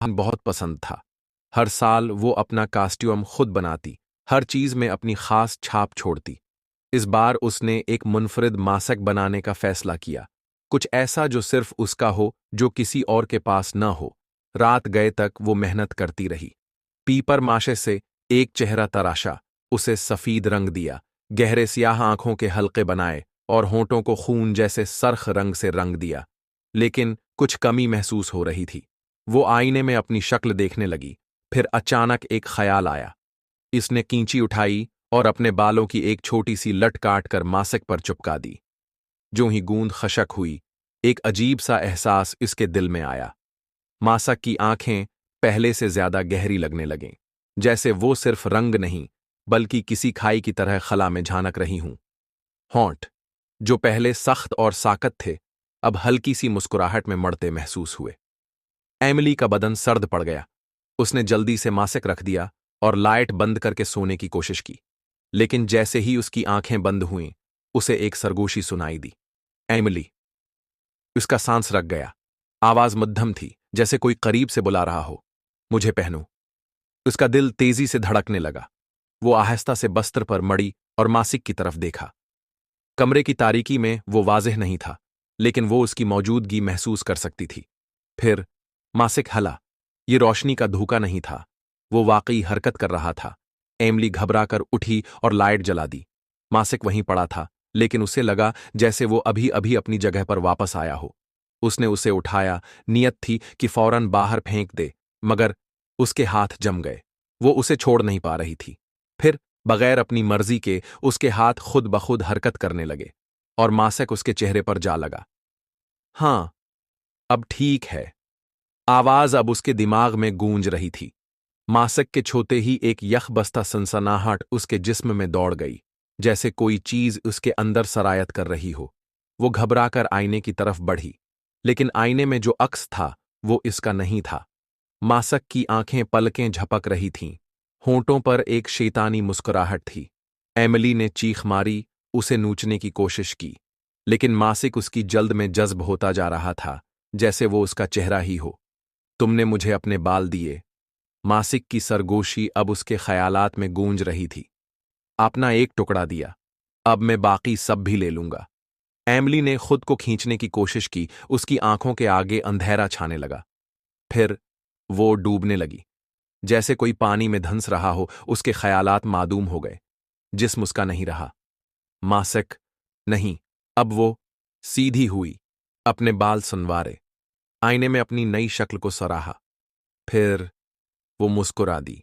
बहुत पसंद था। हर साल वो अपना कास्ट्यूम खुद बनाती, हर चीज में अपनी खास छाप छोड़ती। इस बार उसने एक मुनफरिद मास्क बनाने का फैसला किया, कुछ ऐसा जो सिर्फ उसका हो, जो किसी और के पास न हो। रात गए तक वो मेहनत करती रही। पीपर माशे से एक चेहरा तराशा, उसे सफीद रंग दिया, गहरे स्याह आंखों के हल्के बनाए और होंठों को खून जैसे सरख रंग से रंग दिया। लेकिन कुछ कमी महसूस हो रही थी। वो आईने में अपनी शक्ल देखने लगी, फिर अचानक एक ख्याल आया। इसने कींची उठाई और अपने बालों की एक छोटी सी लट काट कर मासिक पर चिपका दी। जो ही गूंद खशक हुई, एक अजीब सा एहसास इसके दिल में आया। मासक की आंखें पहले से ज्यादा गहरी लगने लगें, जैसे वो सिर्फ रंग नहीं, बल्कि किसी खाई की तरह खला में झांक रही हूं। होंठ, जो पहले सख्त और साकत थे, अब हल्की सी मुस्कुराहट में मड़ते महसूस हुए। एमिली का बदन सर्द पड़ गया। उसने जल्दी से मासिक रख दिया और लाइट बंद करके सोने की कोशिश की। लेकिन जैसे ही उसकी आंखें बंद हुईं, उसे एक सरगोशी सुनाई दी। एमिली। उसका सांस रक गया। आवाज मध्यम थी, जैसे कोई करीब से बुला रहा हो। मुझे पहनो। उसका दिल तेजी से धड़कने लगा। वो आहिस्ता से बस्तर पर मड़ी और मासिक की तरफ देखा। कमरे की तारीकी में वो वाज़ेह नहीं था, लेकिन वो उसकी मौजूदगी महसूस कर सकती थी। फिर मासिक हला। ये रोशनी का धोखा नहीं था, वो वाकई हरकत कर रहा था। एमली घबराकर उठी और लाइट जला दी। मासिक वहीं पड़ा था, लेकिन उसे लगा जैसे वो अभी अभी अपनी जगह पर वापस आया हो। उसने उसे उठाया, नियत थी कि फौरन बाहर फेंक दे, मगर उसके हाथ जम गए। वो उसे छोड़ नहीं पा रही थी। फिर बगैर अपनी मर्जी के उसके हाथ खुद ब खुद हरकत करने लगे और मासिक उसके चेहरे पर जा लगा। हाँ, अब ठीक है। आवाज अब उसके दिमाग में गूंज रही थी। मासिक के छूते ही एक यखबस्ता सनसनाहट उसके जिस्म में दौड़ गई, जैसे कोई चीज उसके अंदर सरायत कर रही हो। वो घबराकर आईने की तरफ बढ़ी, लेकिन आईने में जो अक्स था वो इसका नहीं था। मासिक की आंखें पलकें झपक रही थीं, होंठों पर एक शैतानी मुस्कुराहट थी। एमिली ने चीख मारी, उसे नूचने की कोशिश की, लेकिन मासिक उसकी जल्द में जज्ब होता जा रहा था, जैसे वो उसका चेहरा ही हो। तुमने मुझे अपने बाल दिए। मासिक की सरगोशी अब उसके ख्यालात में गूंज रही थी। अपना एक टुकड़ा दिया, अब मैं बाकी सब भी ले लूंगा। एमिली ने खुद को खींचने की कोशिश की, उसकी आंखों के आगे अंधेरा छाने लगा। फिर वो डूबने लगी, जैसे कोई पानी में धंस रहा हो। उसके ख्यालात मादूम हो गए, जिस्म उसका नहीं रहा। मासिक नहीं। अब वो सीधी हुई, अपने बाल संवारे, आईने में अपनी नई शक्ल को सराहा। फिर वो मुस्कुरा दी।